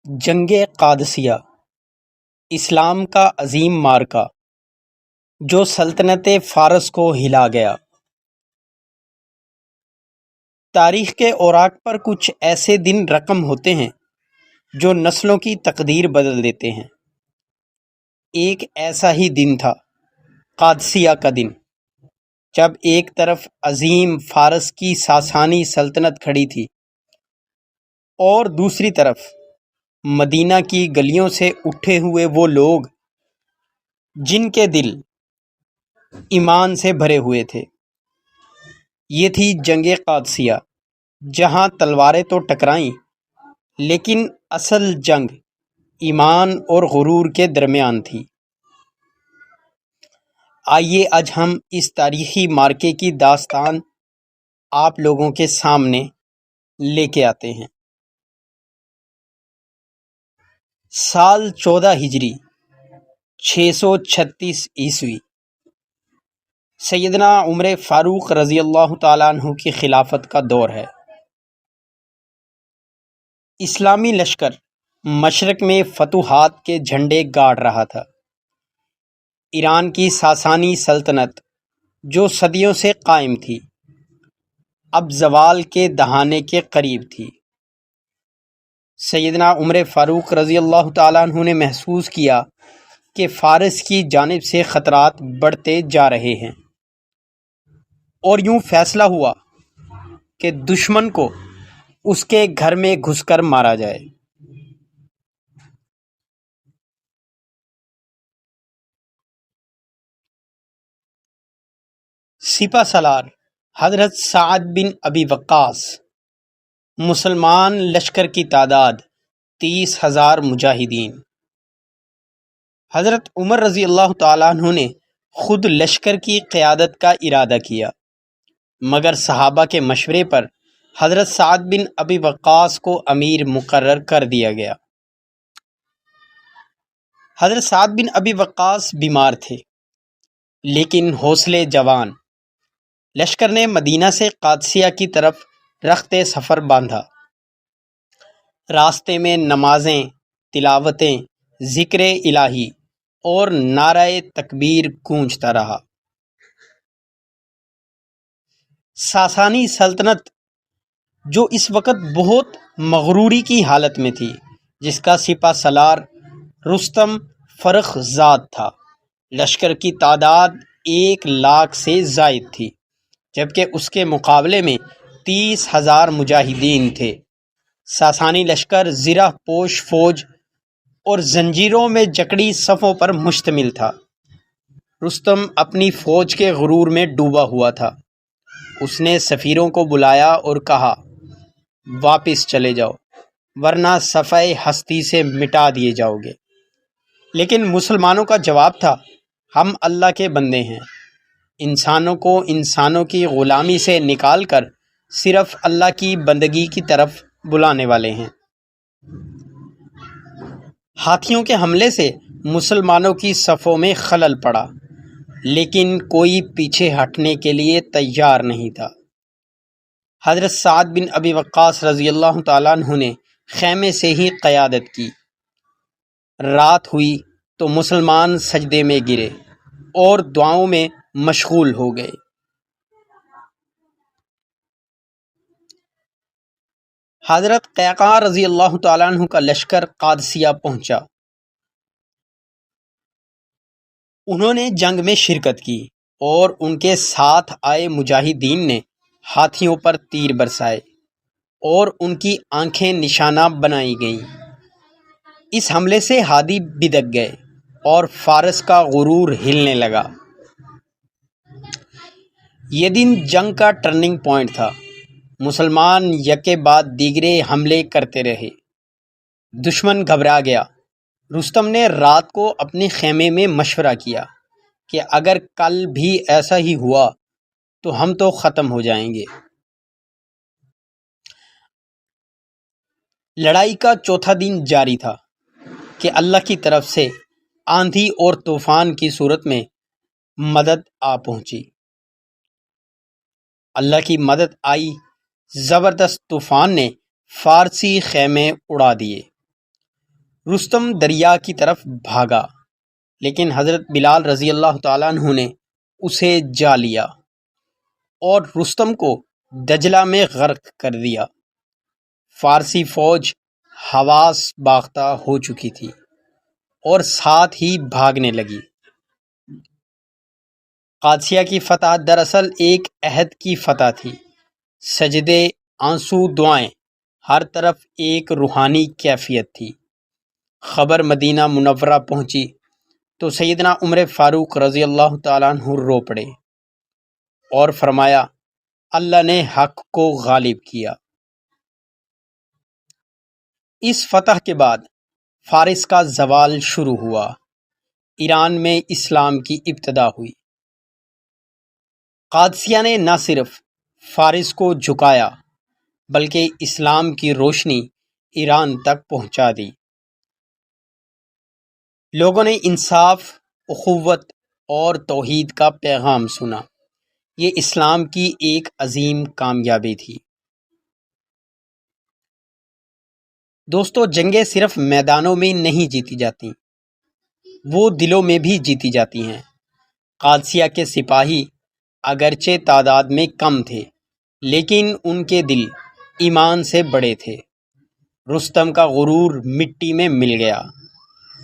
جنگ قادسیہ اسلام کا عظیم معرکہ جو سلطنت فارس کو ہلا گیا۔ تاریخ کے اوراق پر کچھ ایسے دن رقم ہوتے ہیں جو نسلوں کی تقدیر بدل دیتے ہیں۔ ایک ایسا ہی دن تھا قادسیہ کا دن، جب ایک طرف عظیم فارس کی ساسانی سلطنت کھڑی تھی اور دوسری طرف مدینہ کی گلیوں سے اٹھے ہوئے وہ لوگ جن کے دل ایمان سے بھرے ہوئے تھے۔ یہ تھی جنگ قادسیہ، جہاں تلواریں تو ٹکرائیں لیکن اصل جنگ ایمان اور غرور کے درمیان تھی۔ آئیے آج ہم اس تاریخی معرکے کی داستان آپ لوگوں کے سامنے لے کے آتے ہیں۔ سال 14 ہجری 636 عیسوی، سیدنا عمر فاروق رضی اللہ تعالیٰ عنہ کی خلافت کا دور ہے۔ اسلامی لشکر مشرق میں فتوحات کے جھنڈے گاڑ رہا تھا۔ ایران کی ساسانی سلطنت جو صدیوں سے قائم تھی، اب زوال کے دہانے کے قریب تھی۔ سیدنا عمر فاروق رضی اللہ تعالیٰ عنہ نے محسوس کیا کہ فارس کی جانب سے خطرات بڑھتے جا رہے ہیں، اور یوں فیصلہ ہوا کہ دشمن کو اس کے گھر میں گھس کر مارا جائے۔ سپہ سالار حضرت سعد بن ابی وقاص، مسلمان لشکر کی تعداد 30,000 مجاہدین۔ حضرت عمر رضی اللہ تعالیٰ عنہ نے خود لشکر کی قیادت کا ارادہ کیا، مگر صحابہ کے مشورے پر حضرت سعد بن ابی وقاص کو امیر مقرر کر دیا گیا۔ حضرت سعد بن ابی وقاص بیمار تھے لیکن حوصلے جوان۔ لشکر نے مدینہ سے قادسیہ کی طرف رخت سفر باندھا۔ راستے میں نمازیں، تلاوتیں، ذکر الہی اور نعرہ تکبیر گونجتا رہا۔ ساسانی سلطنت جو اس وقت بہت مغروری کی حالت میں تھی، جس کا سپہ سالار رستم فرخ زاد تھا، لشکر کی تعداد 1,00,000 سے زائد تھی، جبکہ اس کے مقابلے میں 30,000 مجاہدین تھے۔ ساسانی لشکر زرہ پوش فوج اور زنجیروں میں جکڑی صفوں پر مشتمل تھا۔ رستم اپنی فوج کے غرور میں ڈوبا ہوا تھا۔ اس نے سفیروں کو بلایا اور کہا، واپس چلے جاؤ ورنہ صفحۂ ہستی سے مٹا دیے جاؤ گے۔ لیکن مسلمانوں کا جواب تھا، ہم اللہ کے بندے ہیں، انسانوں کو انسانوں کی غلامی سے نکال کر صرف اللہ کی بندگی کی طرف بلانے والے ہیں۔ ہاتھیوں کے حملے سے مسلمانوں کی صفوں میں خلل پڑا، لیکن کوئی پیچھے ہٹنے کے لیے تیار نہیں تھا۔ حضرت سعد بن ابی وقاص رضی اللہ تعالیٰ عنہ نے خیمے سے ہی قیادت کی۔ رات ہوئی تو مسلمان سجدے میں گرے اور دعاؤں میں مشغول ہو گئے۔ حضرت قیقاع رضی اللہ تعالیٰ عنہ کا لشکر قادسیہ پہنچا۔ انہوں نے جنگ میں شرکت کی اور ان کے ساتھ آئے مجاہدین نے ہاتھیوں پر تیر برسائے اور ان کی آنکھیں نشانہ بنائی گئیں۔ اس حملے سے ہادی بدک گئے اور فارس کا غرور ہلنے لگا۔ یہ دن جنگ کا ٹرننگ پوائنٹ تھا۔ مسلمان یکے بعد دیگرے حملے کرتے رہے۔ دشمن گھبرا گیا۔ رستم نے رات کو اپنے خیمے میں مشورہ کیا کہ اگر کل بھی ایسا ہی ہوا تو ہم تو ختم ہو جائیں گے۔ لڑائی کا چوتھا دن جاری تھا کہ اللہ کی طرف سے آندھی اور طوفان کی صورت میں مدد آ پہنچی۔ اللہ کی مدد آئی۔ زبردست طوفان نے فارسی خیمے اڑا دیے۔ رستم دریا کی طرف بھاگا، لیکن حضرت بلال رضی اللہ تعالیٰ عنہ نے اسے جا لیا اور رستم کو دجلہ میں غرق کر دیا۔ فارسی فوج حواس باختہ ہو چکی تھی اور ساتھ ہی بھاگنے لگی۔ قادسیہ کی فتح دراصل ایک عہد کی فتح تھی۔ سجدے، آنسو، دعائیں، ہر طرف ایک روحانی کیفیت تھی۔ خبر مدینہ منورہ پہنچی تو سیدنا عمر فاروق رضی اللہ تعالیٰ عنہ رو پڑے اور فرمایا، اللہ نے حق کو غالب کیا۔ اس فتح کے بعد فارس کا زوال شروع ہوا، ایران میں اسلام کی ابتدا ہوئی۔ قادسیہ نے نہ صرف فارس کو جھکایا بلکہ اسلام کی روشنی ایران تک پہنچا دی۔ لوگوں نے انصاف، اخوت اور توحید کا پیغام سنا۔ یہ اسلام کی ایک عظیم کامیابی تھی۔ دوستو، جنگیں صرف میدانوں میں نہیں جیتی جاتی، وہ دلوں میں بھی جیتی جاتی ہیں۔ قادسیہ کے سپاہی اگرچہ تعداد میں کم تھے، لیکن ان کے دل ایمان سے بڑے تھے۔ رستم کا غرور مٹی میں مل گیا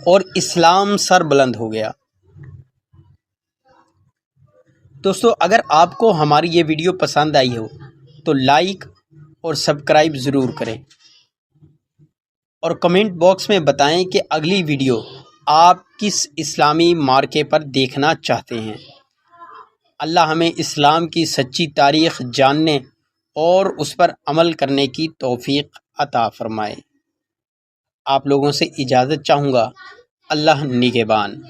اور اسلام سر بلند ہو گیا۔ دوستو، اگر آپ کو ہماری یہ ویڈیو پسند آئی ہو تو لائک اور سبسکرائب ضرور کریں، اور کمنٹ باکس میں بتائیں کہ اگلی ویڈیو آپ کس اسلامی معرکے پر دیکھنا چاہتے ہیں۔ اللہ ہمیں اسلام کی سچی تاریخ جاننے اور اس پر عمل کرنے کی توفیق عطا فرمائے۔ آپ لوگوں سے اجازت چاہوں گا۔ اللہ نگہبان۔